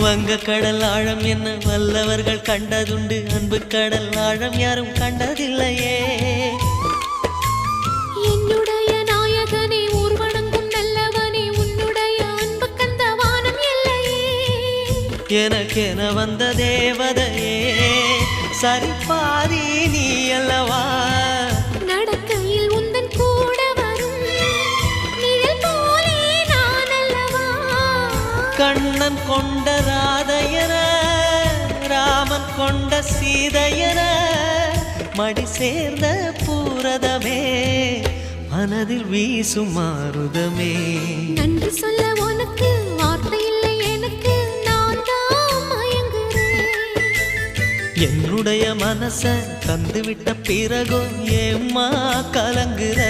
வங்க கடல் ஆழம் என்ன வல்லவர்கள் கண்டதுண்டு, அன்பு கடல் ஆழம் யாரும் கண்டதில்லையே. என்னுடைய நாயகனே ஊர்வணங்கும் நல்லவனே, உன்னுடைய அன்பு கந்த வானம் எல்லையே. எனக்கென வந்த தேவதையே சரிபாதி நீ அல்லவா. நடக்கையில் உந்தன் கூட வரும் நிழல் போலே நான் அல்லவா. கண்ணன் கொண்ட ராதையர ராமன் கொண்ட சீதையர மடி சேர்ந்த பூரதமே மனதில் வீசும் மாருதமே. நன்றி சொல்ல உனக்கு வார்த்தை இல்லை எனக்கு, நான் தான் மயங்குறேன். என்னுடைய மனச தந்துவிட்ட பிறகும் ஏம்மா கலங்குற.